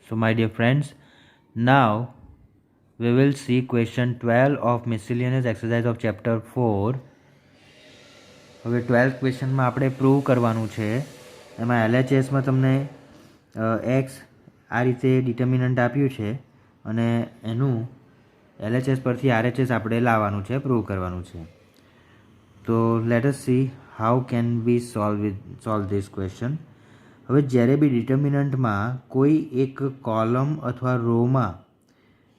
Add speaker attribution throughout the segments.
Speaker 1: So my dear friends, now we will see question 12 of miscellaneous exercise of chapter 4. હવે 12th ક્વેશ્ચનમાં આપણે prove કરવાનું છે. એમાં LHSમાં તમને એક્સ આ રીતે ડિટર્મિનન્ટ આપ્યું છે અને એનું LHS પરથી RHS આપણે લાવવાનું છે, પ્રૂવ કરવાનું છે. તો let S C how can we solve this question. હવે જ્યારે બી ડિટર્મિનન્ટમાં કોઈ એક કોલમ અથવા રોમાં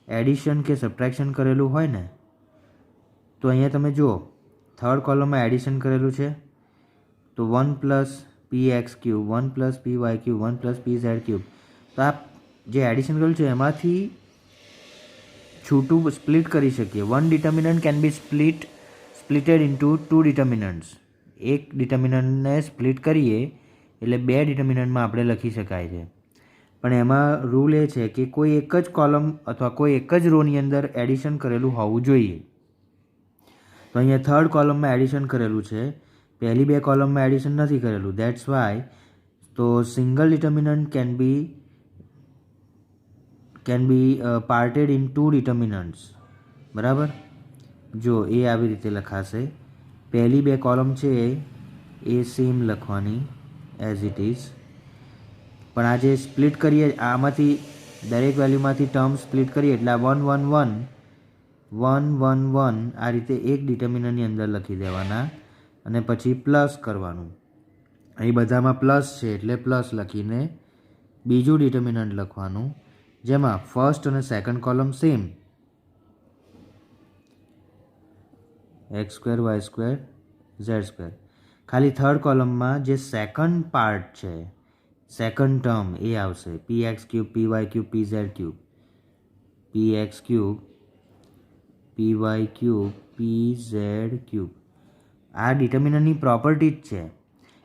Speaker 1: એડિશન કે સબટ્રેક્શન કરેલું હોય ને, તો અહીંયા તમે જુઓ થર્ડ કોલમમાં એડિશન કરેલું છે તો 1 plus P x cube, 1 plus P Y cube, 1 plus P Z cube. તો આ જે એડિશન કરેલું છે એમાંથી છૂટું સ્પ્લિટ કરી શકીએ. One determinant can be splitted into two determinants. એક ડિટર્મિનન્ટને સ્પ્લિટ કરીએ એટલે બે ડિટર્મિનન્ટમાં આપણે લખી શકાય છે. પણ એમાં રૂલ એ છે કે કોઈ એક જ કોલમ અથવા કોઈ એક જ રોની અંદર એડિશન કરેલું હોવું જોઈએ. તો અહીંયા થર્ડ કોલમમાં એડિશન કરેલું છે, પહેલી બે કોલમમાં એડિશન નથી કરેલું. દેટ્સ વાય તો single determinant can be parted in two determinants. બરાબર. જો એ આવી રીતે લખાશે. પહેલી બે કોલમ છે એ સેમ લખવાની એઝ ઇટ ઇઝ. પણ આ જે સ્પ્લિટ કરીએ આમાંથી દરેક વેલ્યુમાંથી ટર્મ સ્પ્લિટ કરીએ એટલે આ 1 1 1 1 1 1 આ રીતે એક ડિટર્મિનન્ટની અંદર લખી દેવાના અને પછી પ્લસ કરવાનું. અહીં બધામાં પ્લસ છે એટલે પ્લસ લખીને બીજું ડિટર્મિનન્ટ લખવાનું, જેમાં ફર્સ્ટ અને second column same x square Y square Z square. ખાલી થર્ડ કોલમમાં જે સેકન્ડ પાર્ટ છે, સેકન્ડ ટર્મ એ આવશે p x cube, p Y cube, p Z cube, p x cube, p Y cube, p Z cube. આ ડિટર્મિનન્ટની property જ છે.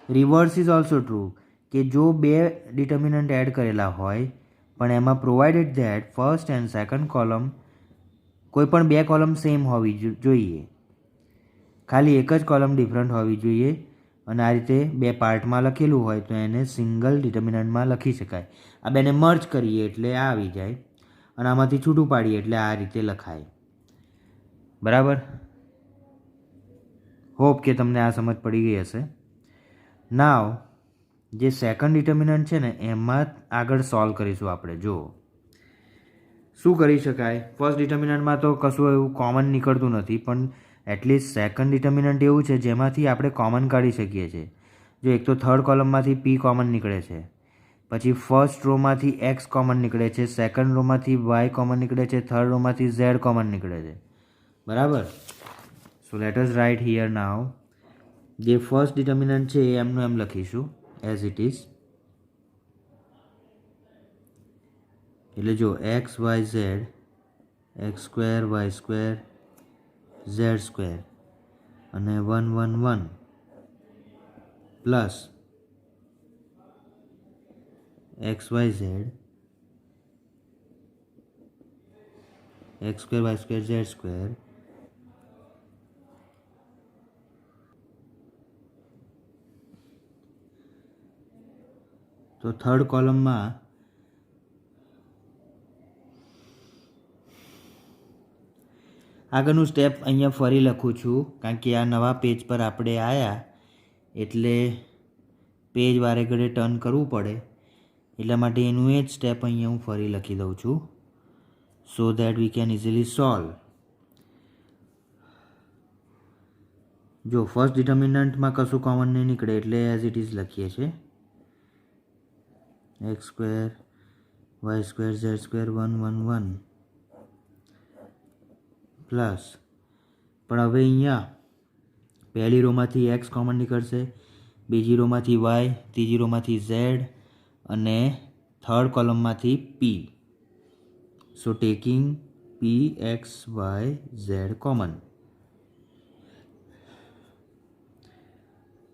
Speaker 1: રિવર્સ ઇઝ ઓલ્સો ટ્રુ કે જો બે ડિટર્મિનન્ટ એડ કરેલા હોય પણ એમાં provided that first and second column કોઈ પણ બે કોલમ સેમ હોવી જોઈએ, ખાલી એક જ કોલમ ડિફરન્ટ હોવી જોઈએ અને આ રીતે બે પાર્ટમાં લખેલું હોય તો એને સિંગલ ડિટર્મિનન્ટમાં લખી શકાય. આ બેને મર્જ કરીએ એટલે આ આવી જાય અને આમાંથી છૂટું પાડીએ એટલે આ રીતે લખાય. બરાબર. હોપ કે તમને આ સમજ પડી ગઈ હશે. નાવ જે સેકન્ડ ડિટર્મિનન્ટ છે ને એમાં આગળ સોલ્વ કરીશું આપણે. જો શું કરી શકાય. ફર્સ્ટ ડિટર્મિનન્ટમાં તો કશું એવું કોમન નીકળતું નથી, પણ એટલીસ્ટ સેકન્ડ ડિટર્મિનન્ટ એવું છે જેમાંથી આપણે કોમન કાઢી શકીએ છીએ. જો એક તો થર્ડ કોલમમાંથી પી કોમન નીકળે છે, પછી ફર્સ્ટ રોમાંથી એક્સ કોમન નીકળે છે, સેકન્ડ રોમાંથી વાય કોમન નીકળે છે, થર્ડ રોમાંથી ઝેડ કોમન નીકળે છે. બરાબર. So let us write here now. જે ફર્સ્ટ ડિટર્મિનન્ટ છે એ એમનું એમ લખીશું એઝ ઇટ ઇઝ. એટલે જો X Y Z, x square Y square Z square અને 1 1 1 plus X Y Z, x square Y square Z square. તો થર્ડ કોલમમાં આગળનું સ્ટેપ અહીંયા ફરી લખું છું કારણ કે આ નવા પેજ પર આપણે આવ્યા એટલે પેજ વારે ઘડે ટર્ન કરવું પડે, એટલા માટે એનું એ જ સ્ટેપ અહીંયા હું ફરી લખી દઉં છું so that we can easily solve. જો ફર્સ્ટ ડિટર્મિનન્ટમાં કશું કોમન નહીં નીકળે એટલે એઝ ઇટ ઇઝ લખીએ છીએ X square Y square Z square 1 1 1 plus. પણ હવે અહીંયા પહેલી રોમાંથી એક્સ કોમન નીકળશે, બીજી રોમાંથી વાય, ત્રીજી રોમાંથી ઝેડ અને થર્ડ કોલમમાંથી પી. સો taking P x Y Z common.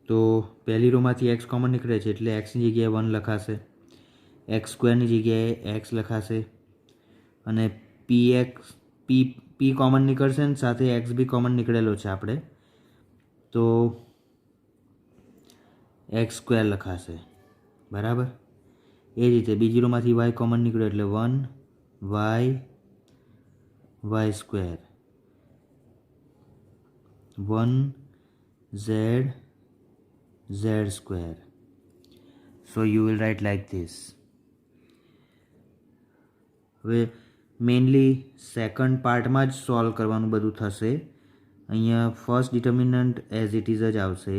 Speaker 1: તો પહેલી રોમાંથી એક્સ કોમન નીકળે છે એટલે એક્સની જગ્યાએ 1 લખાશે, એક્સ સ્ક્વેરની જગ્યાએ એક્સ લખાશે અને પી કોમન નીકળશે ને સાથે એક્સ બી કોમન નીકળેલો છે આપણે તો એક્સ સ્ક્વેર લખાશે. બરાબર. એ રીતે બીજી રોમાંથી વાય કોમન નીકળ્યો એટલે 1 Y square 1 Z square. So you will write like this. હવે મેઇનલી સેકન્ડ પાર્ટમાં જ સોલ્વ કરવાનું બધું થશે. અહીંયા first determinant as it is જ આવશે.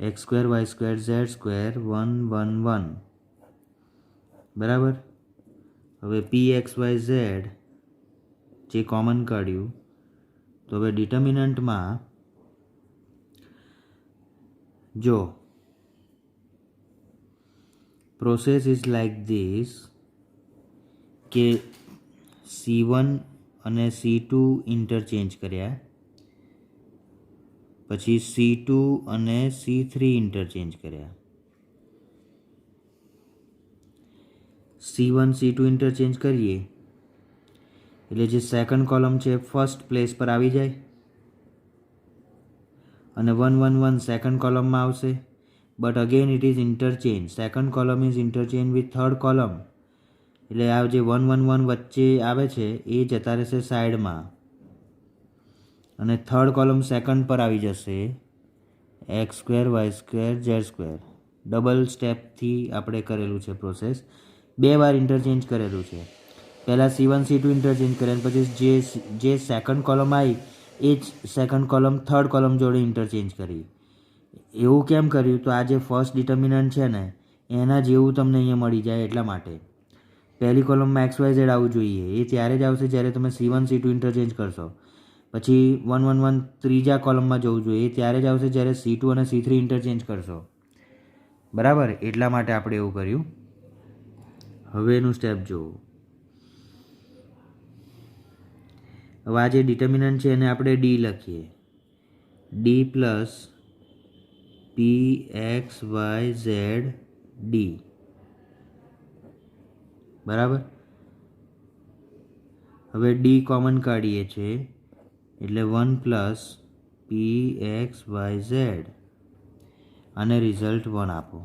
Speaker 1: X square Y square Z square 1 1 1 બરાબર. હવે પી એક્સ વાય ઝેડ જે કોમન કાઢ્યું તો હવે ડિટર્મિનન્ટમાં જો પ્રોસેસ ઇઝ લાઈક ધીસ કે C1 અને C2 ઇન્ટરચેન્જ કર્યા, પછી C2 અને C3 ઇન્ટરચેન્જ કર્યા. C1 C2 ઇન્ટરચેન્જ કરીએ એટલે જે સેકન્ડ કોલમ છે ફર્સ્ટ પ્લેસ પર આવી જાય અને 1 1 1 સેકન્ડ કોલમમાં આવશે. But again it is interchange. Second column is interchange with third column. એટલે આ જે 1 1 1 વચ્ચે આવે છે એ જતા રહેશે સાઈડમાં અને થર્ડ કોલમ સેકન્ડ પર આવી જશે. X square Y square Z square double સ્ટેપથી આપણે કરેલું છે પ્રોસેસ. 2 વાર ઇન્ટરચેન્જ કરેલું છે. પહેલાં C1 C2 ઇન્ટરચેન્જ કર્યા પછી જે સેકન્ડ કોલમ આવી એ જ સેકન્ડ કોલમ થર્ડ કોલમ જોડે ઇન્ટરચેન્જ કરી. એવું કેમ કર્યું? તો આ જે ફર્સ્ટ ડિટર્મિનન્ટ છે ને એના જેવું તમને અહીંયા મળી જાય એટલા માટે. પહેલી કોલમમાં એક્સ વાય ઝેડ આવવું જોઈએ. એ ત્યારે જ આવશે જ્યારે તમે C1 C2 ઇન્ટરચેન્જ કરશો. પછી 1 1 1 ત્રીજા કોલમમાં જવું જોઈએ. એ ત્યારે જ આવશે જ્યારે C2 અને C3 ઇન્ટરચેન્જ કરશો. બરાબર, એટલા માટે આપણે એવું કર્યું. હવે એનું સ્ટેપ જુઓ. હવે આ જે ડિટર્મિનન્ટ છે એને આપણે ડી લખીએ. D plus P x Y z D. બરાબર. હવે ડી કોમન કાઢીએ છીએ એટલે 1 plus P x Y z અને રિઝલ્ટ 1 આપો.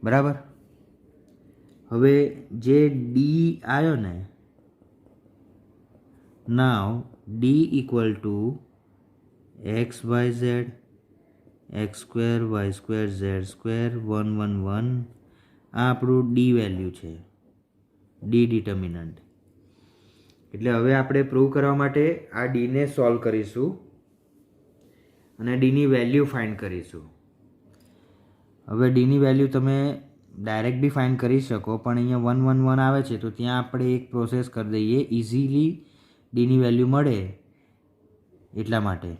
Speaker 1: બરાબર. હવે જે ડી આવ્યો ને, now D equal to x Y Z x square Y square Z square 1 1 1. આ આપણું ડી વેલ્યુ છે, ડી ડિટર્મિનન્ટ. એટલે હવે આપણે પ્રૂવ કરવા માટે આ ડીને સોલ્વ કરીશું અને ડીની વેલ્યુ ફાઇન્ડ કરીશું. હવે ડીની વેલ્યુ તમે ડાયરેક્ટ બી ફાઇન્ડ કરી શકો, પણ અહીંયા 1 1 1 આવે છે તો ત્યાં આપણે એક પ્રોસેસ કરી દઈએ, ઇઝીલી ડીની વેલ્યુ મળે એટલા માટે.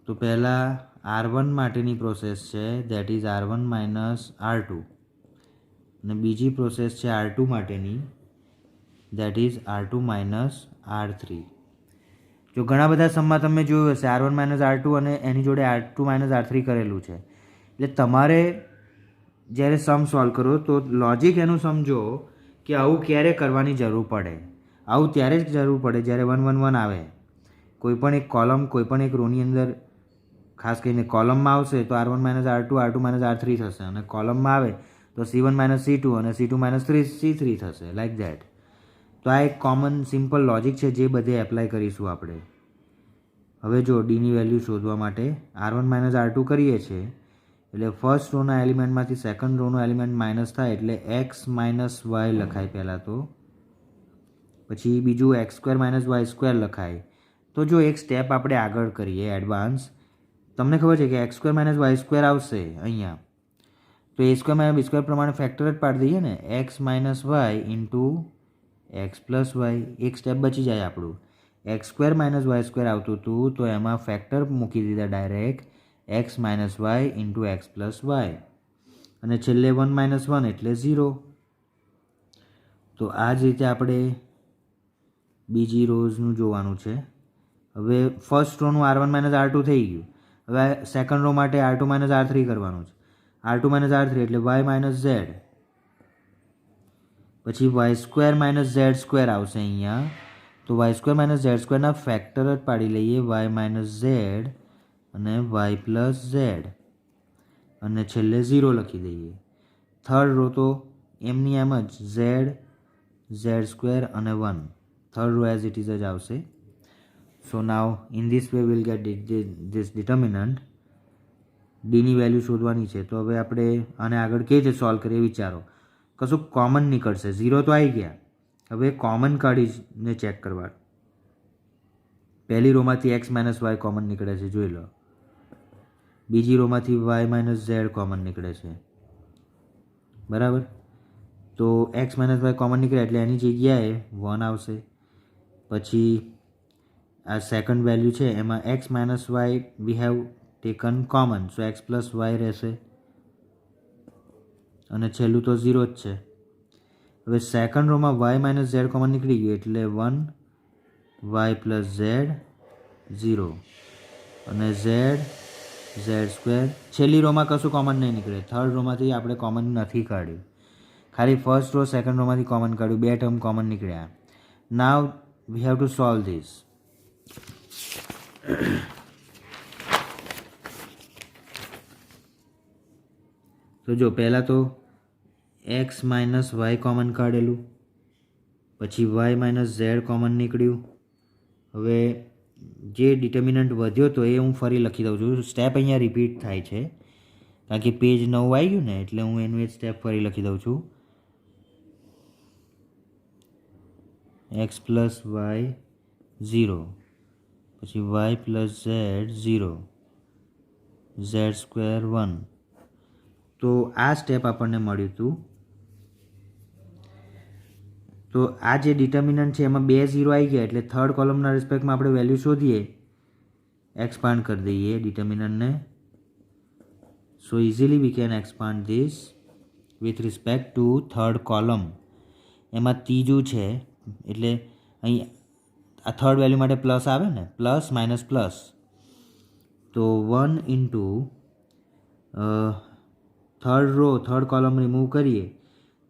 Speaker 1: તો પહેલાં R1 માટેની પ્રોસેસ છે, that is R1 minus R2, અને બીજી પ્રોસેસ છે R2 માટેની, that is R2 minus R3. જો ઘણા બધા સમમાં તમે જોયું હશે R1 માઇનસ R2 અને એની જોડે R2 માઇનસ R3 કરેલું છે. એટલે તમારે જ્યારે સમ સોલ્વ કરો તો લોજિક એનું સમજો કે આવું ક્યારે કરવાની જરૂર પડે. આવું ત્યારે જ જરૂર પડે જ્યારે 1 1 1 આવે. કોઈપણ એક કોલમ કોઈપણ એક રોની અંદર, ખાસ કરીને કોલમમાં આવશે તો R1 minus R2 R2 minus R3 થશે, અને કોલમમાં આવે તો C1 માઇનસ C2 અને C2 માઇનસ C3 થશે, લાઈક ધેટ. તો આ એક કોમન સિમ્પલ લોજિક છે જે બધે એપ્લાય કરીશું આપણે. હવે જો ડીની વેલ્યુ શોધવા માટે R1 માઇનસ R2 કરીએ છીએ એટલે ફર્સ્ટ રોના એલિમેન્ટમાંથી સેકન્ડ રોનો એલિમેન્ટ માઇનસ થાય એટલે એક્સ માઇનસ વાય લખાય પહેલાં તો, પછી બીજું X square minus Y square લખાય. તો જો એક સ્ટેપ આપણે આગળ કરીએ એડવાન્સ, તમને ખબર છે કે X square minus Y square આવશે અહીંયા, તો A square minus B square પ્રમાણે ફેક્ટર જ પાડી દઈએ ને, X minus Y into X plus Y. એક સ્ટેપ બચી જાય આપણું. X square minus Y square આવતું હતું તો એમાં ફેક્ટર મૂકી દીધા direct, X minus Y into X plus Y, અને છેલ્લે 1 માઇનસ 1 એટલે 0. તો આ જ રીતે આપણે બીજી રોઝનું જોવાનું છે. હવે ફર્સ્ટ રોનું R1 માઇનસ R2 થઈ ગયું. હવે સેકન્ડ રો માટે R2 માઇનસ R3 કરવાનું છે. R2 માઇનસ R3 એટલે વાય માઇનસ ઝેડ, પછી y square minus z square આવશે અહીંયા. તો વાય સ્ક્વેર માઇનસ ઝેડ સ્ક્વેરના ફેક્ટર જ પાડી લઈએ, વાય માઇનસ ઝેડ અને વાય પ્લસ ઝેડ. અને છેલ્લે 0 લખી દઈએ. થર્ડ રો તો એમની એમ જ ઝેડ, ઝેડ સ્ક્વેર અને 1. Third row as it is જ આવશે. So now in this we will get this determinant. ડીની વેલ્યુ શોધવાની છે. તો હવે આપણે આને આગળ કેવી રીતે સોલ્વ કરીએ વિચારો. કશું કોમન નીકળશે. 0 તો આવી ગયા. હવે કોમન કાઢીને ચેક કરવા. પહેલી રોમાંથી એક્સ માઇનસ વાય કોમન નીકળે છે, જોઈ લો. બીજી રોમાંથી વાય માઇનસ ઝેડ કોમન નીકળે છે, બરાબર. તો એક્સ માઇનસ વાય કોમન નીકળે એટલે એની જગ્યાએ 1 આવશે. પછી આ સેકન્ડ વેલ્યુ છે એમાં x minus y we have taken common, so x plus y રહેશે. અને છેલ્લું તો 0 જ છે. હવે સેકન્ડ રોમાં વાય માઇનસ ઝેડ કોમન નીકળી ગયું એટલે 1 વાય પ્લસ ઝેડ 0 અને ઝેડ, ઝેડ સ્ક્વેર. છેલ્લી રોમાં કશું કોમન નહીં નીકળે. થર્ડ રોમાંથી આપણે કોમન નથી કાઢ્યું, ખાલી ફર્સ્ટ રો સેકન્ડ રોમાંથી કોમન કાઢ્યું. 2 ટર્મ કોમન નીકળ્યા. Now we have to solve this. તો જો પહેલાં તો એક્સ માઇનસ વાય કોમન કાઢેલું, પછી વાય માઇનસ ઝેડ કોમન નીકળ્યું. હવે જે ડિટર્મિનન્ટ વધ્યો તો એ હું ફરી લખી દઉં છું. સ્ટેપ અહીંયા રિપીટ થાય છે કારણ કે પેજ 9 આવી ગયું ને, એટલે હું એનું એ સ્ટેપ ફરી લખી દઉં છું. એક્સ પ્લસ વાય 0, પછી Y plus Z 0, Z square 1. તો આ સ્ટેપ આપણને મળ્યું હતું. તો આ જે ડિટર્મિનન્ટ છે એમાં 2 0 આવી ગયા એટલે થર્ડ કોલમના રિસ્પેક્ટમાં આપણે વેલ્યુ શોધીએ, એક્સપાન્ડ કરી દઈએ ડિટર્મિનન્ટને. So easily we can expand this with respect to third column. એમાં ત્રીજું છે એટલે અહીં આ થર્ડ વેલ્યુ માટે પ્લસ આવે ને, પ્લસ માઇનસ પ્લસ. તો 1 into third row third column remove કરીએ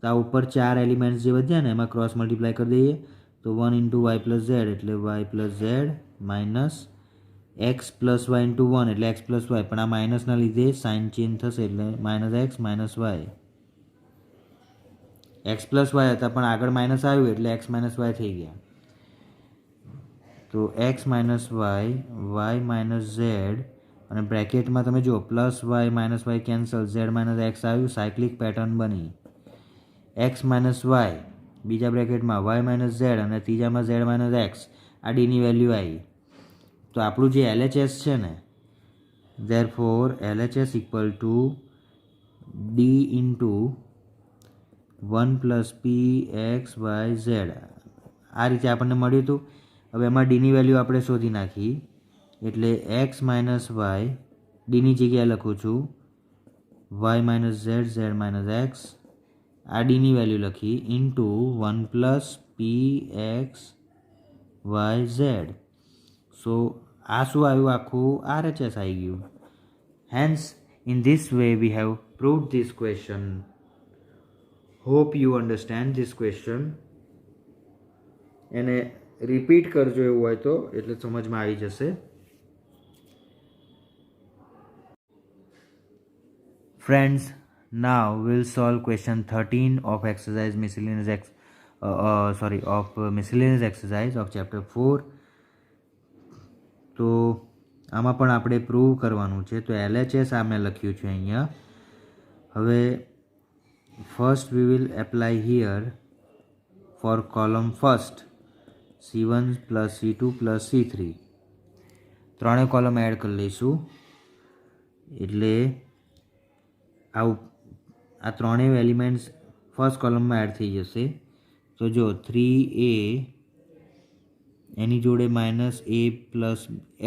Speaker 1: તો આ ઉપર 4 એલિમેન્ટ્સ જે વધ્યા ને એમાં ક્રોસ મલ્ટીપ્લાય કરી દઈએ. તો 1 ઇન્ટુ વાય પ્લસ ઝેડ એટલે Y plus Z minus X plus Y into 1 એટલે એક્સ પ્લસ વાય, પણ આ માઇનસના લીધે સાઇન ચેન્જ થશે એટલે minus X minus Y. X plus Y હતા પણ આગળ માઇનસ આવ્યું એટલે એક્સ માઇનસ વાય થઈ ગયા. તો x minus y, y minus z અને બ્રેકેટમાં તમે જુઓ plus y minus y cancel, z minus x આવ્યું, સાયક્લિક પેટર્ન બની. એક્સ માઇનસ વાય બીજા બ્રેકેટમાં વાય માઇનસ ઝેડ અને ત્રીજામાં ઝેડ માઇનસ એક્સ. આ ડીની વેલ્યુ આવી. તો આપણું જે LHS છે ને, therefore LHS equal to d into 1 plus P x Y z. આ રીતે આપણને મળ્યું હતું. હવે એમાં ડીની વેલ્યુ આપણે શોધી નાખી એટલે એક્સ માઇનસ વાય, ડીની જગ્યાએ લખું છું y minus z, z minus x. આ ડીની વેલ્યુ લખી into 1 plus P x Y z. So આ શું આવ્યું? આખું RHS આવી ગયું. Hence in this way we have proved this question. Hope you understand this question. એને રિપીટ કરજો એવું હોય તો, એટલે સમજમાં આવી જશે. Friends, now we'll solve question 13 of exercise miscellaneous miscellaneous exercise of chapter 4. તો આમાં પણ આપણે પ્રૂવ કરવાનું છે. તો LHS આ મેં લખ્યું છે અહીંયા. હવે first we will apply here for column first C1 plus C2 plus C3. ત્રણેય કોલમ એડ કરી લઈશું એટલે આ ત્રણેય એલિમેન્ટ્સ ફર્સ્ટ કોલમમાં એડ થઈ જશે. તો જો 3A એની જોડે માઇનસ એ પ્લસ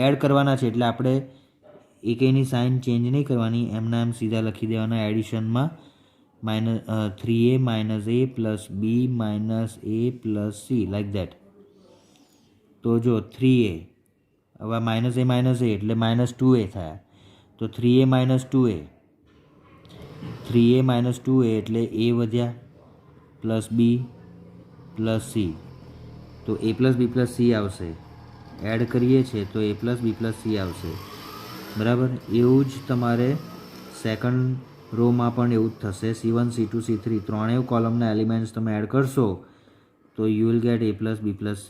Speaker 1: એડ કરવાના છે એટલે આપણે એકેયની સાઇન ચેન્જ નહીં કરવાની, એમના એમ સીધા લખી દેવાના એડિશનમાં. 3A minus A plus B minus A plus C like that. તો જો 3A, હવે માઇનસ એ એટલે માઇનસ 2A થયા. તો 3A minus 2A, 3A minus 2A એટલે A વધ્યા પ્લસ બી પ્લસ સી. તો A plus B plus C આવશે. એડ કરીએ છીએ તો A plus B plus C આવશે, બરાબર. એવું જ તમારે સેકન્ડ રોમાં પણ એવું જ થશે. C1 C2 C3 ત્રણેય કોલમના એલિમેન્ટ્સ તમે એડ કરશો તો you will get A plus B plus C,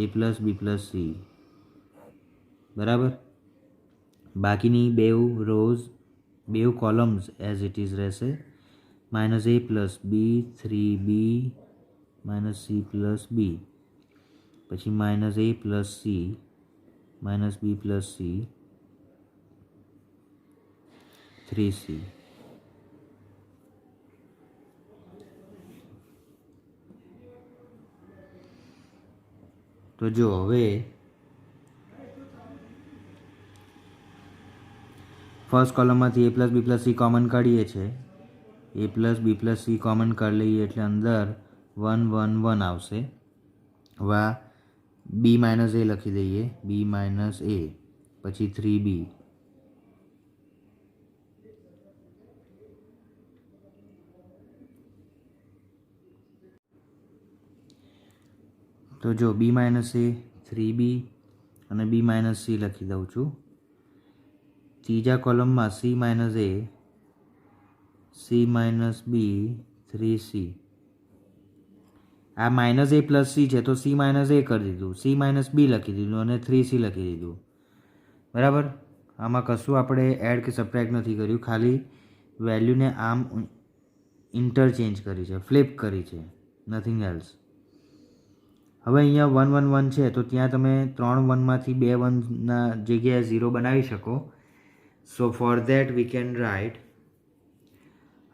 Speaker 1: A plus B plus C. બરાબર. બાકીની બેઉ કોલમ્સ એઝ ઇટ ઇઝ રહેશે. Minus A plus B 3B minus C plus B, પછી minus A plus C minus B plus C 3C. તો જો હવે first કોલમમાંથી A plus B plus C common કાઢીએ છીએ. A plus B plus C common કાઢી લઈએ એટલે અંદર 1 1 1 આવશે. હવે B માઇનસ A લખી દઈએ, B માઇનસ A પછી 3B. તો જો B માઇનસ A 3B અને B માઇનસ C લખી દઉં છું. ત્રીજા કોલમમાં C minus A, C minus B 3C. આ માઇનસ A પ્લસ C છે તો C માઇનસ A કરી દીધું, C માઇનસ B લખી દીધું અને 3C લખી દીધું. બરાબર. આમાં કશું આપણે એડ કે સબટ્રેક્ટ નથી કર્યું, ખાલી વેલ્યુને આમ ઇન્ટરચેન્જ કરી છે, ફ્લિપ કરી છે, નથિંગ એલ્સ. હવે અહીંયા 1 1 1 છે તો ત્યાં તમે 3 1માંથી 2 1ના જગ્યાએ 0 બનાવી શકો. So for that we can write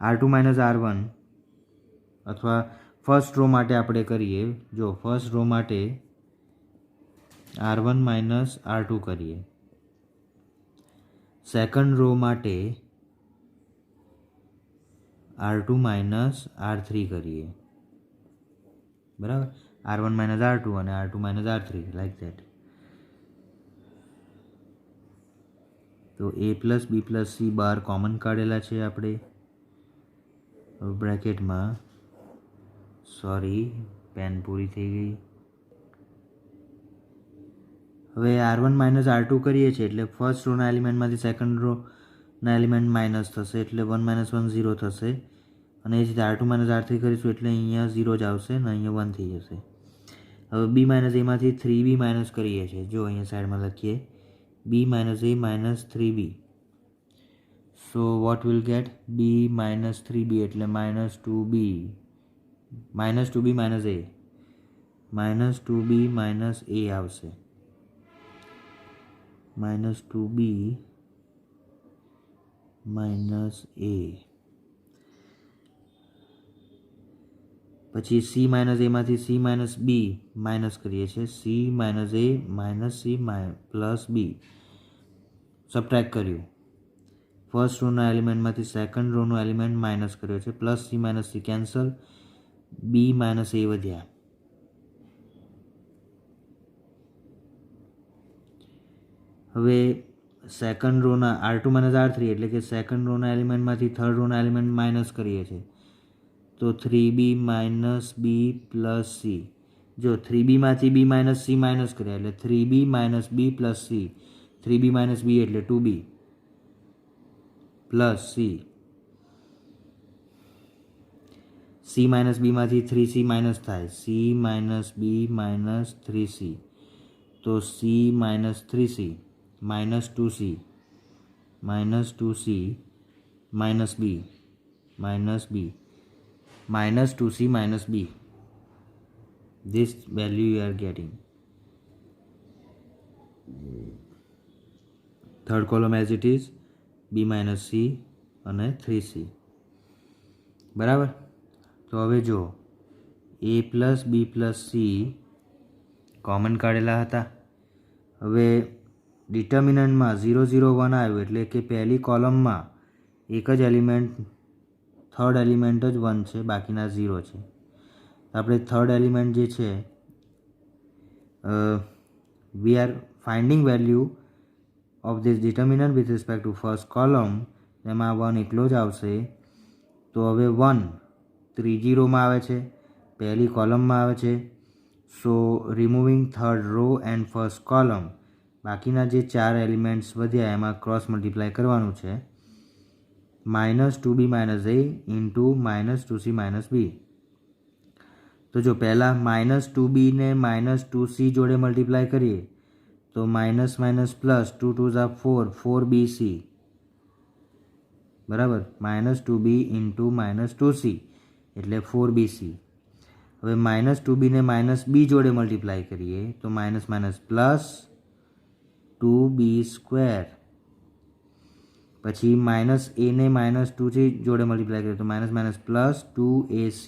Speaker 1: R2 minus R1, અથવા ફર્સ્ટ રો માટે આપણે કરીએ. જો ફર્સ્ટ રો માટે R1 માઇનસ R2 કરીએ, સેકન્ડ રો માટે R2 માઇનસ R3 કરીએ. બરાબર. R1 માઇનસ R2 અને R2 minus R3 like that. તો A plus B plus C બાર કોમન કાઢેલા છે આપણે બ્રેકેટમાં. સોરી, પેન પૂરી થઈ ગઈ. હવે R1 માઇનસ R2 કરીએ છીએ એટલે ફર્સ્ટ રોના એલિમેન્ટમાંથી સેકન્ડ રોના એલિમેન્ટ માઇનસ થશે એટલે 1 માઇનસ 1 0 થશે. અને એ જ રીતે R2 માઇનસ R3 કરીશું એટલે અહીંયા 0 જ આવશે અને અહીંયા 1 થઈ જશે. હવે B માઇનસ Aમાંથી 3B માઇનસ કરીએ છીએ. જો અહીંયા સાઈડમાં લખીએ B minus A minus 3B. So what will get B minus 3B એટલે minus 2B minus 2B minus A, minus 2B minus A આવશે. Minus 2B minus A. પછી C માઇનસ Aમાંથી C માઇનસ B માઇનસ કરીએ છીએ. C minus A minus C plus B. Subtract કર્યું. First રોના એલિમેન્ટમાંથી second રોનો એલિમેન્ટ માઇનસ કર્યો છે. Plus C minus C cancel, B minus A વધ્યા. હવે સેકન્ડ રોના R2 માઇનસ R3 એટલે કે સેકન્ડ રોના એલિમેન્ટમાંથી થર્ડ રોના એલિમેન્ટ માઇનસ કરીએ છીએ તો 3B minus B plus C. જો 3Bમાંથી B માઇનસ C માઇનસ કર્યા એટલે 3B minus B plus C. 3B minus B એટલે 2B plus C. C minus Bમાંથી 3C માઇનસ થાય, C minus B minus 3C. તો C minus 3C minus 2C minus 2C minus B minus B minus 2C minus B. This value you are getting. Third column as it is, B minus C અને 3C. બરાબર. તો હવે જો A plus B plus C common કાઢેલા હતા. હવે ડિટર્મિનન્ટમાં 0 0 1 આવ્યું એટલે કે પહેલી કોલમમાં એક જ એલિમેન્ટ, થર્ડ એલિમેન્ટ જ 1 છે, બાકીના 0 છે. આપણે થર્ડ એલિમેન્ટ જે છે we are finding value of this determinant with respect to first column. એમાં 1 એકલો જ આવશે. તો હવે 1 ત્રીજી રોમાં આવે છે, પહેલી કોલમમાં આવે છે. So removing third row and first column, બાકીના જે 4 એલિમેન્ટ્સ વધ્યા એમાં ક્રોસ મલ્ટીપ્લાય કરવાનું છે. -2b - a into -2c - b। તો જો પહેલાં -2b ને -2c જોડે મલ્ટીપ્લાય કરીએ તો minus minus plus 2 2 Jha 4 4bc બરાબર। -2b ઇન્ટુ -2c એટલે 4bc। હવે -2b ને -b જોડે મલ્ટીપ્લાય કરીએ તો માઇનસ માઇનસ પ્લસ 2b²। પછી -a ને -2c જોડે મલ્ટીપ્લાય કરીએ તો minus minus plus 2ac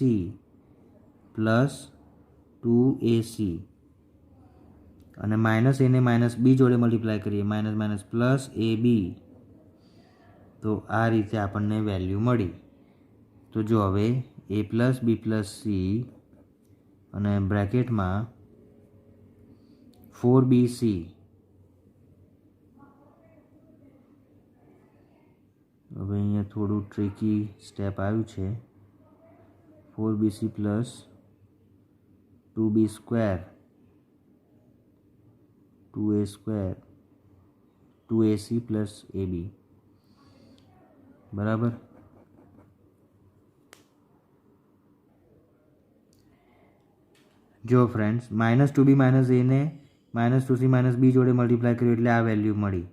Speaker 1: plus 2ac। અને -a ને -b જોડે મલ્ટીપ્લાય કરીએ માઇનસ માઇનસ પ્લસ ab। તો આ રીતે આપણને વેલ્યુ મળી। તો જો હવે a plus b plus c અને બ્રેકેટમાં 4bc હવે અહીંયા થોડું ટ્રિકી સ્ટેપ આવ્યું છે। 4bc plus 2b² 2ac plus ab બરાબર। જો ફ્રેન્ડ્સ -2b - a ને -2c - b જોડે મલ્ટીપ્લાય કર્યું એટલે આ વેલ્યુ મળી।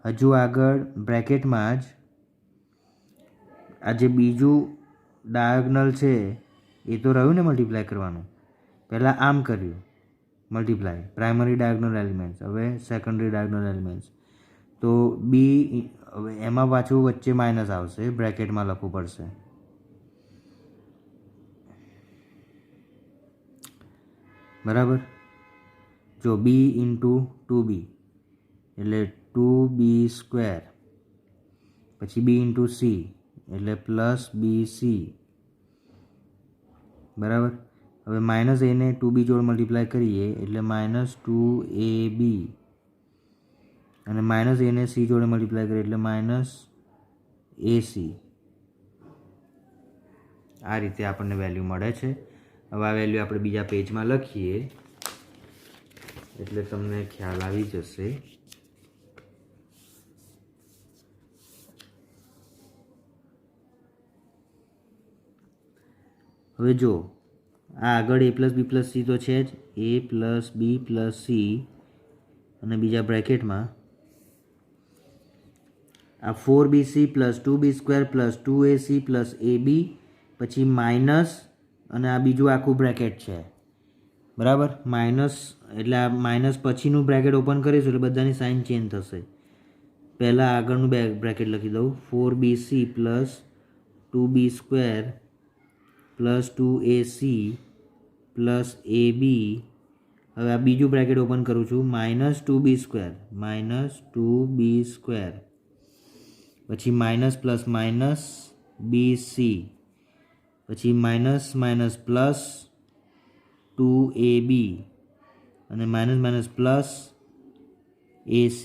Speaker 1: હજુ આગળ બ્રેકેટમાં જ આ જે બીજું ડાયગનલ છે એ તો રહ્યું ને મલ્ટીપ્લાય કરવાનું। પહેલાં આમ કર્યું મલ્ટીપ્લાય પ્રાઇમરી ડાયગનલ એલિમેન્ટ્સ, હવે સેકન્ડરી ડાયગનલ એલિમેન્ટ્સ। તો બી હવે એમાં પાછું વચ્ચે માઇનસ આવશે, બ્રેકેટમાં લખવું પડશે। બરાબર। જો બી ઇન્ટુ 2b એટલે 2b², પછી બી ઇન્ટુ સી એટલે પ્લસ bc બરાબર। હવે -a ને 2b જોડે મલ્ટીપ્લાય કરીએ એટલે -2ab અને -a ને c જોડે મલ્ટીપ્લાય કરીએ એટલે -ac। આ રીતે આપણને વેલ્યુ મળે છે। હવે આ વેલ્યુ આપણે બીજા પેજમાં લખીએ એટલે તમને ખ્યાલ આવી જશે। હવે જો આ આગળ a plus b plus c તો છે જ, a plus b plus c અને બીજા બ્રેકેટમાં આ 4bc plus 2b² plus 2ac plus ab પછી માઇનસ અને આ બીજું આખું બ્રેકેટ છે બરાબર। માઇનસ એટલે આ માઇનસ પછીનું બ્રેકેટ ઓપન કરીશું એટલે બધાની સાઇન ચેન્જ થશે। પહેલાં આગળનું બ્રેકેટ લખી દઉં 4bc plus 2b² plus 2ac plus ab। હવે આ બીજું બ્રેકેટ ઓપન કરું છું -2b² પછી માઇનસ પ્લસ માઇનસ bc પછી માઇનસ માઇનસ પ્લસ 2ab અને માઇનસ માઇનસ પ્લસ ac।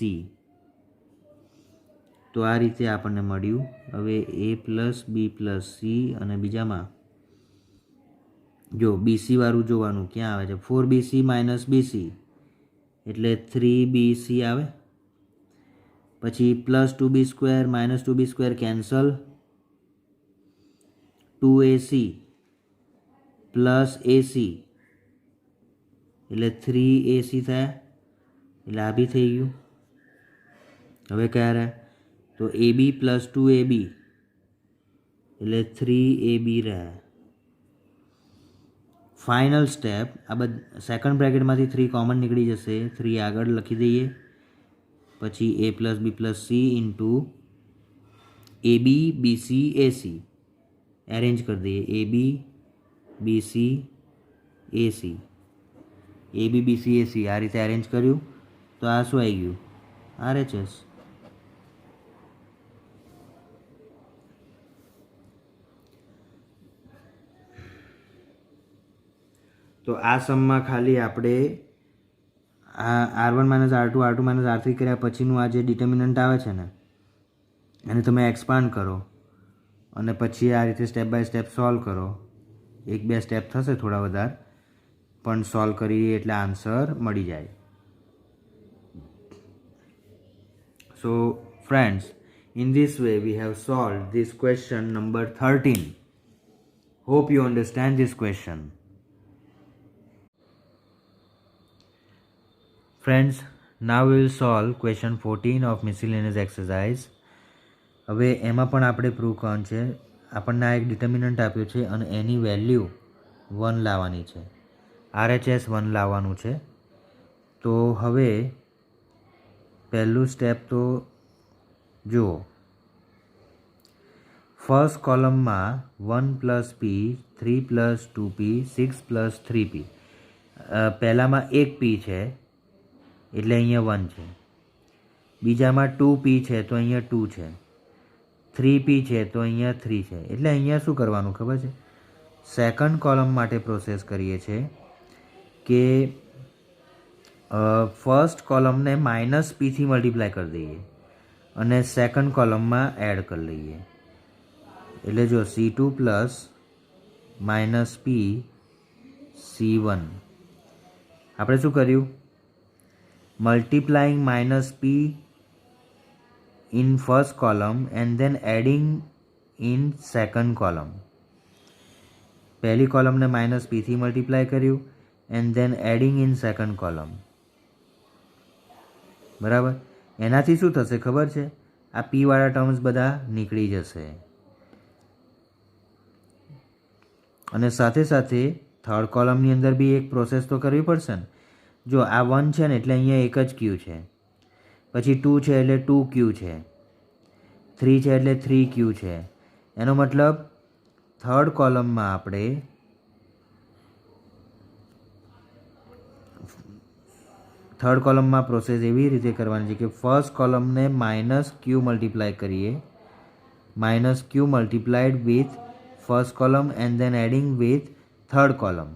Speaker 1: તો આ રીતે આપણને મળ્યું। હવે a plus b plus c અને બીજામાં જો બીસી વાળું જોવાનું ક્યાં આવે છે 4bc માઇનસ bc એટલે 3bc આવે। પછી plus 2b² minus 2b² cancel, 2ac plus ac એટલે 3ac થયા એટલે આ બી થઈ ગયું। હવે કયા રહ્યા તો ab પ્લસ 2ab એટલે 3ab રહ્યા। ફાઇનલ સ્ટેપ આ સેકન્ડ બ્રેકેટમાંથી 3 કોમન નીકળી જશે, 3 આગળ લખી દઈએ। પછી a plus b plus c into ab bc ac arrange કરી દઈએ ab bc ac ab bc ac આ રીતે એરેન્જ કર્યું તો આ શું આવી ગયું RHS। તો આ સમમાં ખાલી આપણે આ R1 minus R2 R2 minus R3 કર્યા પછીનું આ જે ડિટર્મિનન્ટ આવે છે ને એને તમે એક્સપાન્ડ કરો અને પછી આ રીતે સ્ટેપ બાય સ્ટેપ સોલ્વ કરો। 1-2 સ્ટેપ થશે થોડા વધારે પણ સોલ્વ કરીએ એટલે આન્સર મળી જાય। So friends In this way, we have solved this question number 13. Hope you understand this question. Friends, now we will solve question 14 of miscellaneous exercise. હવે એમાં પણ આપણે પ્રૂવ કરવાનું છે. આપણને આ એક ડિટર્મિનન્ટ આપ્યું છે અને એની વેલ્યુ 1 લાવવાની છે. RHS 1 લાવવાનું છે. તો હવે પહેલું સ્ટેપ તો જુઓ. ફર્સ્ટ કોલમમાં 1 + p, 3 + 2p, 6 + 3p. પહેલામાં એક p છે એટલે અહીંયા 1 છે. બીજામાં 2p છે તો અહીંયા 2 છે. 3p છે તો અહીંયા 3 છે. એટલે અહીંયા શું કરવાનું ખબર છે? સેકન્ડ કોલમ માટે પ્રોસેસ કરીએ છીએ કે ફર્સ્ટ કોલમને -p થી મલ્ટીપ્લાય કરી દઈએ અને સેકન્ડ કોલમમાં એડ કરી લઈએ. એટલે જો C2 + -p C1. આપણે શું કર્યું? Multiplying -p in first column and then adding in second column. પહેલી કોલમને -p થી મલ્ટીપ્લાય કર્યું and then adding in second column. બરાબર. એનાથી શું થશે ખબર છે? આ p વાળા ટર્મ્સ બધા નીકળી જશે. અને સાથે સાથે થર્ડ કોલમની અંદર બી એક પ્રોસેસ તો કરવી પડશે ને. જો આ 1 છે ને એટલે અહીંયા એક જ ક્યુ છે. પછી 2 છે એટલે 2q છે. 3 છે એટલે 3q છે. એનો મતલબ થર્ડ કોલમમાં આપણે થર્ડ કોલમમાં પ્રોસેસ એવી રીતે કરવાની છે કે ફર્સ્ટ કોલમને -q મલ્ટીપ્લાય કરીએ, -q multiplied with first column and then adding with third column.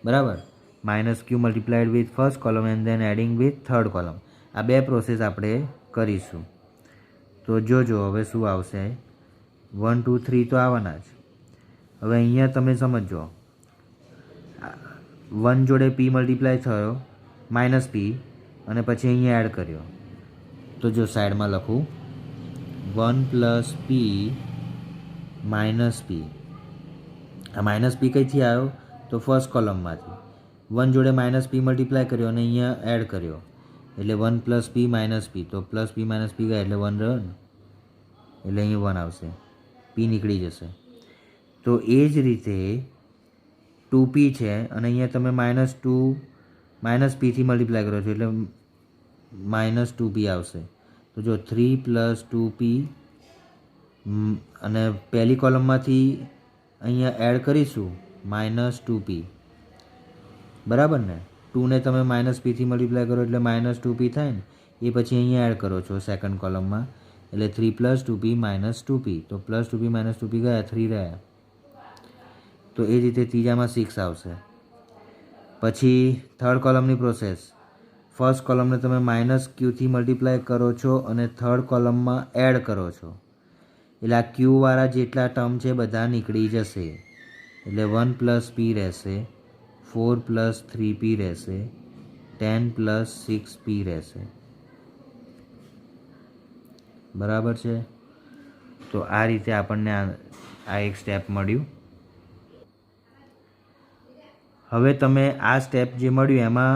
Speaker 1: બરાબર. -q multiplied with first column and then adding with third column. આ બે પ્રોસેસ આપણે કરીશું. તો જોજો હવે શું આવશે. 1 2 3 તો આવવાના જ. હવે અહીંયા તમે સમજો, 1 જોડે p મલ્ટીપ્લાય થયો -p અને પછી અહીંયા એડ કર્યો. તો જો સાઈડમાં લખું 1 + p -p. આ -p કઈથી આવ્યો? તો ફર્સ્ટ કોલમમાંથી. 1 જોડે -p મલ્ટીપ્લાય કર્યો અને અહીંયા એડ કર્યો એટલે 1 + p -p. તો +p -p ગયા એટલે 1 રહ્યો ને, એટલે અહીંયા 1 આવશે. p નીકળી જશે. તો એ જ રીતે 2p છે અને અહીંયા તમે -p થી મલ્ટીપ્લાય કરો છો એટલે -2p આવશે. તો જો 3 + 2p અને પહેલી કોલમમાંથી અહીંયા એડ કરીશું -2p. બરાબર ને. 2 ને તમે -p થી મલ્ટીપ્લાય કરો એટલે -2p થાય ને. એ પછી અહીંયા એડ કરો છો સેકન્ડ કોલમમાં એટલે 3 + 2p -2p. તો +2p -2p ગયા 3 રહ્યા. તો એ રીતે ત્રીજામાં 6 આવશે. પછી થર્ડ કોલમની પ્રોસેસ. ફર્સ્ટ કોલમને તમે -q થી મલ્ટીપ્લાય કરો છો અને થર્ડ કોલમમાં એડ કરો છો એટલે આ q વાળા જેટલા ટર્મ છે બધા નીકળી જશે. એટલે 1 + p રહેશે, 4 + 3p રહેશે, 10 + 6p રહેશે. બરાબર છે. તો આ રીતે આપણને આ એક સ્ટેપ મળ્યું. હવે તમે આ સ્ટેપ જે મળ્યું એમાં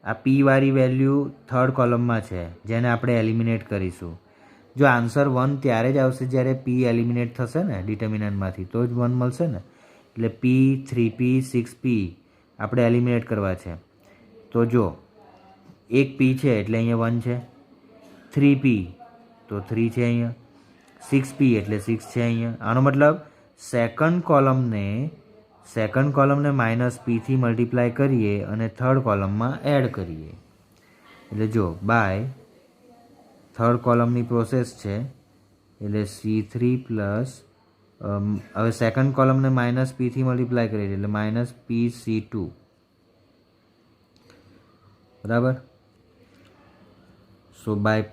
Speaker 1: આ p વાળી વેલ્યુ થર્ડ કોલમમાં છે જેને આપણે એલિમિનેટ કરીશું. જો આન્સર 1 ત્યારે જ આવશે જ્યારે p એલિમિનેટ થશે ને ડિટર્મિનન્ટમાંથી, તો જ 1 મળશે ને. એટલે p, 3p, 6p આપણે એલિમિનેટ કરવા છે. તો જો એક p છે એટલે અહીંયા 1 છે, 3p તો 3 છે અહીંયા, 6p એટલે 6 છે અહીંયા. આનો મતલબ સેકન્ડ કોલમને -p થી મલ્ટીપ્લાય કરીએ અને થર્ડ કોલમમાં એડ કરીએ. એટલે જો બાય થર્ડ કોલમની પ્રોસેસ છે એટલે C3 પ્લસ હવે સેકન્ડ કોલમને -p થી મલ્ટીપ્લાય કરીએ એટલે -pC2. બરાબર. So bye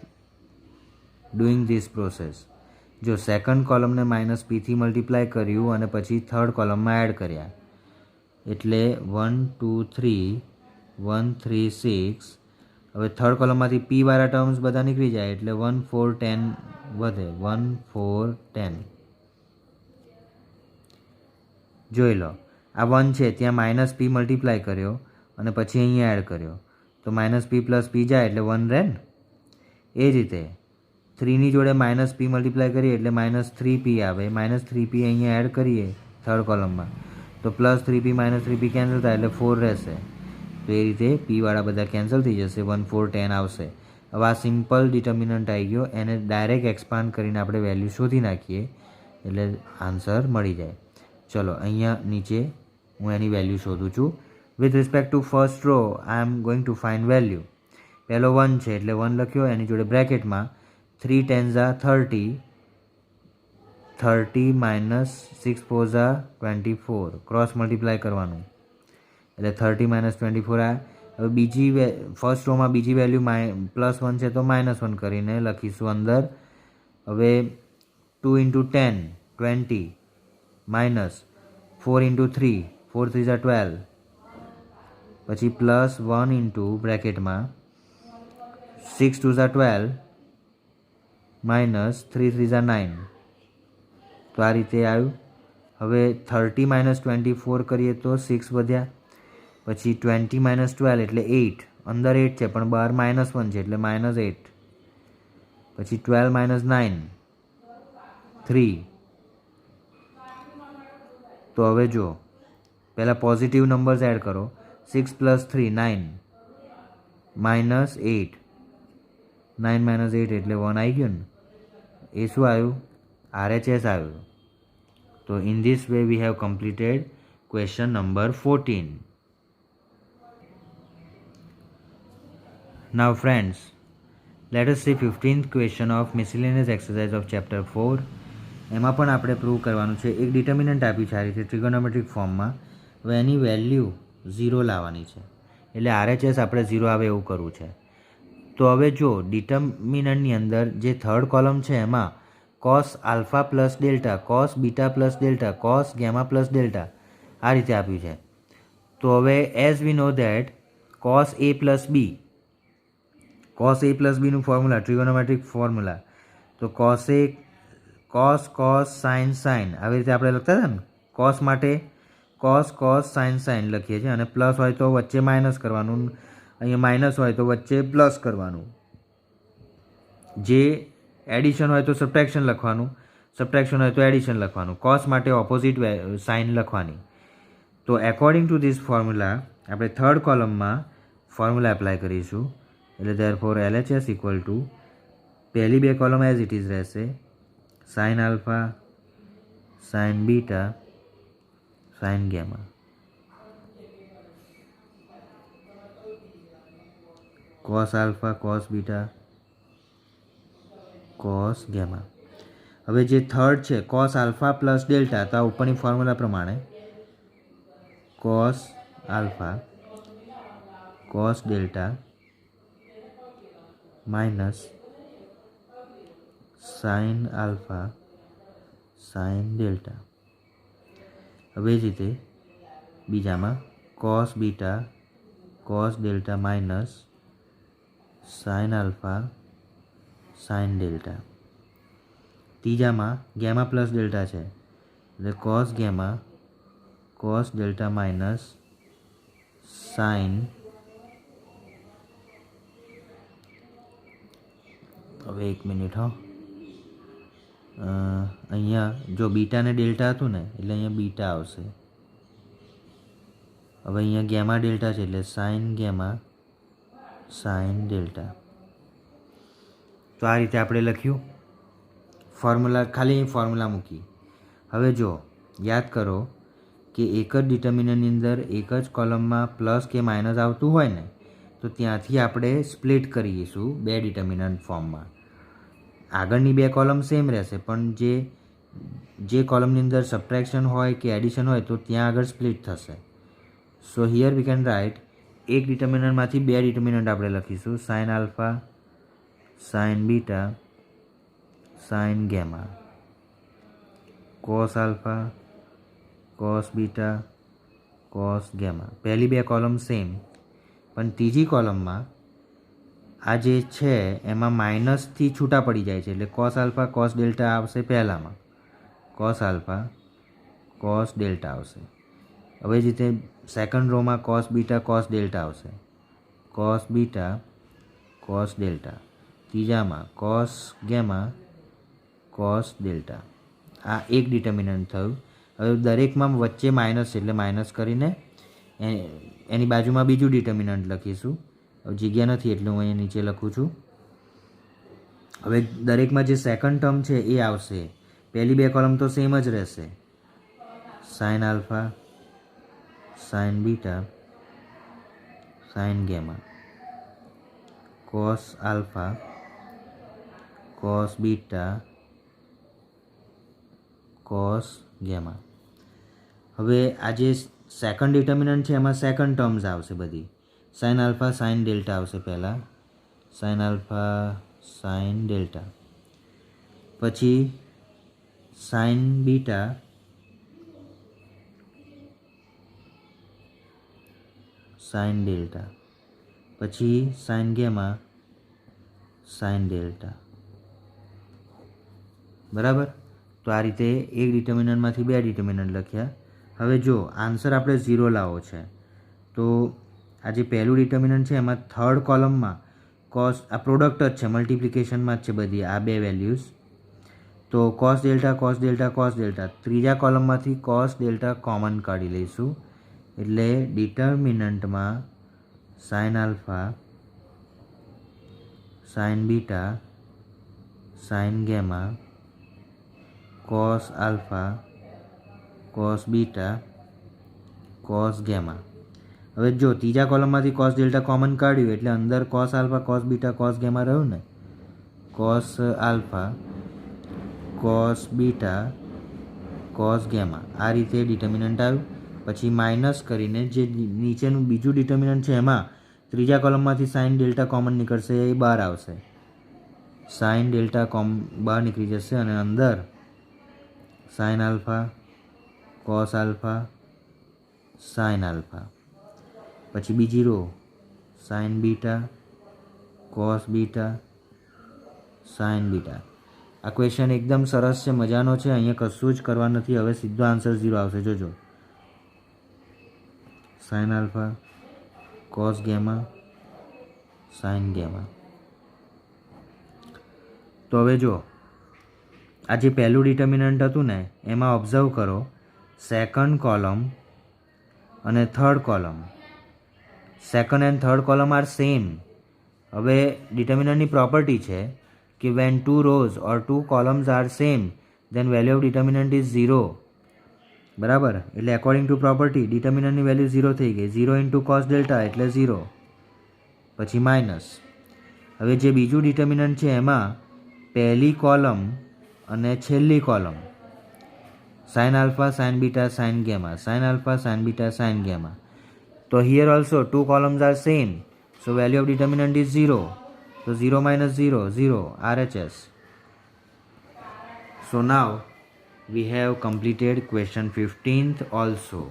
Speaker 1: doing this process જો સેકન્ડ કોલમને -p થી મલ્ટીપ્લાય કર્યું અને પછી થર્ડ કોલમમાં એડ કર્યા એટલે 1 2 3 1 3 6 હવે થર્ડ કોલમમાંથી પી વાળા ટર્મ્સ બધા નીકળી જાય એટલે 1 4 10 વધે 1 4 10. જોઈ લો આ 1 છે ત્યાં માઇનસ પી મલ્ટીપ્લાય કર્યો અને પછી અહીંયા એડ કર્યો તો માઇનસ પી પ્લસ પી જાય એટલે 1 રહે ને. એ રીતે 3ની જોડે માઇનસ પી મલ્ટીપ્લાય કરીએ એટલે માઇનસ 3p આવે. માઇનસ 3p અહીંયા એડ કરીએ થર્ડ કોલમમાં તો plus 3p minus 3p cancel થાય એટલે 4 રહેશે. તો એ રીતે પીવાળા બધા કેન્સલ થઈ જશે 1 4 10 આવશે. હવે આ સિમ્પલ ડિટર્મિનન્ટ આવી ગયો એને ડાયરેક્ટ એક્સપાન્ડ કરીને આપણે વેલ્યુ શોધી નાખીએ એટલે આન્સર મળી જાય. ચલો અહીંયા નીચે હું એની વેલ્યુ શોધું છું. With respect to first row I am going to find value. પહેલો 1 છે એટલે 1 લખ્યો એની જોડે બ્રેકેટમાં 3 10 30 30 માઇનસ 6 4 24 ક્રોસ મલ્ટીપ્લાય કરવાનું એટલે 30 માઇનસ 24 આ. હવે બીજી ફર્સ્ટ રોમાં બીજી વેલ્યુ +1 છે તો -1 કરીને લખીશું અંદર. હવે 2 ઇન્ટુ 10 20 માઇનસ 4 ઇન્ટુ 3 4 3 12 પછી +1 ઇન્ટુ બ્રેકેટમાં 6 2 12 માઇનસ 3 3 9. તો આ રીતે આવ્યું. હવે 30 માઇનસ 24 કરીએ તો 6 વધ્યા. પછી 20 માઇનસ 12 એટલે 8 અંદર 8 છે પણ બહાર -1 છે એટલે -8. પછી 12 માઇનસ 9 3. તો હવે જો પહેલાં પોઝિટિવ નંબર્સ એડ કરો 6 + 3 9 -8 9 માઇનસ 8 એટલે 1 આવી ગયું ને. એ શું આવ્યું? RHS આવ્યું. તો in this way we have completed question number 14. Now friends, let us see 15th question of miscellaneous exercise of chapter 4. એમાં પણ આપણે પ્રૂવ કરવાનું છે. એક ડિટર્મિનન્ટ આપ્યું છે આ રીતે ટ્રિગોનોમેટ્રિક ફોર્મમાં. હવે એની વેલ્યુ 0 લાવવાની છે એટલે RHS આપણે 0 આવે એવું કરવું છે. તો હવે જો ડિટર્મિનન્ટની અંદર જે થર્ડ કોલમ છે એમાં cos alpha plus delta cos beta plus delta cos gamma plus delta આ રીતે આપ્યું છે. તો હવે as we know that cos a plus b cos a plus બીનું ફોર્મ્યુલા ટ્રિગોનોમેટ્રિક ફોર્મ્યુલા તો cos a cos sin આવી રીતે આપણે લખતા હતા ને. cos માટે cos sin લખીએ છીએ અને પ્લસ હોય તો વચ્ચે માઇનસ કરવાનું, અહીંયા માઇનસ હોય તો વચ્ચે પ્લસ કરવાનું. જે એડિશન હોય તો સબટ્રેક્શન લખવાનું, સબટ્રેક્શન હોય તો એડિશન લખવાનું. cos માટે ઓપોઝિટ સાઇન લખવાની. તો એકોર્ડિંગ ટુ ધીસ ફોર્મ્યુલા આપણે થર્ડ કોલમમાં ફોર્મ્યુલા એપ્લાય કરીશું. એટલે ધેરફોર LHS ઇક્વલ ટુ પહેલી બે કોલમ એઝ ઇટ ઇઝ રહેશે sin alpha sin beta sin gamma. cos alpha cos beta cos gamma. હવે જે થર્ડ છે cos આલ્ફા પ્લસ ડેલ્ટા તો આ ઉપરની ફોર્મ્યુલા પ્રમાણે cos alpha cos delta minus sin alpha sin delta. હવે જ રીતે બીજામાં cos beta cos delta minus sin alpha sin delta. ત્રીજામાં ગેમા પ્લસ ડેલ્ટા છે એટલે cos gamma cos delta minus sin. હવે એક મિનિટ અહીંયા જો બીટા ને ડેલ્ટા હતું ને એટલે અહીંયા બીટા આવશે. હવે અહીંયા ગેમા ડેલ્ટા છે એટલે sin ગેમા sin ડેલ્ટા. તો આ રીતે આપણે લખ્યું ફોર્મ્યુલા, ખાલી ફોર્મ્યુલા મૂકી. હવે જો યાદ કરો કે એક જ ડિટર્મિનન્ટની અંદર એક જ કોલમમાં પ્લસ કે માઇનસ આવતું હોય ને તો ત્યાંથી આપણે સ્પ્લિટ કરીશું બે ડિટર્મિનન્ટ ફોર્મમાં. આગળની બે કોલમ સેમ રહેશે પણ જે કોલમની અંદર સબટ્રેક્શન હોય કે એડિશન હોય તો ત્યાં આગળ સ્પ્લિટ થશે. સો હિયર વી કેન રાઇટ એક ડિટર્મિનન્ટમાંથી બે ડિટર્મિનન્ટ આપણે લખીશું sin alpha sin beta sin gamma cos alpha cos beta cos gamma. પહેલી બે કોલમ સેમ પણ ત્રીજી કોલમમાં આ જે છે એમાં માઇનસથી છૂટા પડી જાય છે, એટલે કોસ આલ્ફા કોસ ડેલ્ટા આવશે પહેલાંમાં, કોસ આલ્ફા કોસ ડેલ્ટા આવશે. હવે જ રીતે સેકન્ડ રોમાં કોસ બીટા કોસ ડેલ્ટા આવશે, કોસ બીટા કોસ ડેલ્ટા. ત્રીજામાં કોસ ગેમા કોસ ડેલ્ટા. આ એક ડિટર્મિનન્ટ થયું. હવે દરેકમાં વચ્ચે માઇનસ છે એટલે માઇનસ કરીને એની બાજુમાં બીજું ડિટર્મિનન્ટ લખીશું. હવે જગ્યા નથી એટલે હું અહીંયા નીચે લખું છું. હવે દરેકમાં જે સેકન્ડ ટર્મ છે એ આવશે. પહેલી બે કોલમ તો સેમ જ રહેશે, sine alpha sine beta sine gamma, cos alpha cos beta cos gamma. હવે આ જે સેકન્ડ ડિટર્મિનન્ટ છે એમાં સેકન્ડ ટર્મ્સ આવશે બધી. સાઇન આલ્ફા સાઇન ડેલ્ટા આવશે પહેલાં, સાઇન આલ્ફા સાઇન ડેલ્ટા, પછી સાઇન બીટા સાઇન ડેલ્ટા, પછી સાઇન ગેમા સાઇન ડેલ્ટા. બરાબર. તો આ રીતે એક ડિટર્મિનન્ટમાંથી બે ડિટર્મિનન્ટ લખ્યા. હવે જો આન્સર આપણે 0 લાવવો છે તો આ જે પહેલું ડિટર્મિનન્ટ છે એમાં થર્ડ કોલમમાં કોસ, આ પ્રોડક્ટ જ છે, મલ્ટિપ્લિકેશનમાં જ છે બધી આ બે વેલ્યુઝ. તો cos delta cos delta cos delta, ત્રીજા કોલમમાંથી કોસ ડેલ્ટા કોમન કાઢી લઈશું, એટલે ડિટર્મિનન્ટમાં sine alpha sine beta sine gamma cos alpha cos beta cos gamma. હવે જો ત્રીજા કોલમમાંથી કોસ ડેલ્ટા કોમન કાઢ્યું એટલે અંદર cos alpha cos beta cos gamma રહ્યું ને, cos alpha cos beta cos gamma. આ રીતે ડિટર્મિનન્ટ આવ્યું. પછી માઇનસ કરીને જે નીચેનું બીજું ડિટર્મિનન્ટ છે એમાં ત્રીજા કોલમમાંથી સાઇન ડેલ્ટા કોમન નીકળશે, એ બહાર આવશે, સાઇન ડેલ્ટા બહાર નીકળી જશે અને અંદર sine alpha cos alpha sine alpha. પછી બીજી row sine beta cos beta sine beta. આ ક્વેશ્ચન એકદમ સરસ છે, મજાનો છે. અહીંયા કશું જ કરવા નથી. હવે સીધો આન્સર 0 આવશે. જોજો, sine alpha cos gamma sine gamma. તો હવે જો આ જે પહેલું ડિટર્મિનન્ટ હતું ને એમાં ઓબ્ઝર્વ કરો, સેકન્ડ કોલમ અને third column, second and third column are same. હવે ડિટર્મિનન્ટની પ્રોપર્ટી છે કે when 2 rows or 2 columns are same then value of determinant is 0. બરાબર. એટલે એકોર્ડિંગ ટુ પ્રોપર્ટી ડિટર્મિનન્ટની વેલ્યુ 0 થઈ ગઈ. 0 ઇન્ટુ કોસ ડેલ્ટા એટલે 0, પછી માઇનસ. હવે જે બીજું ડિટર્મિનન્ટ છે એમાં પહેલી કોલમ અને છેલ્લી column sine alpha sine beta sine gamma, sine alpha sine beta sine gamma. તો here also 2 columns are same, so value of determinant is 0. So 0 minus 0, 0, RHS. So now we have completed question 15th also.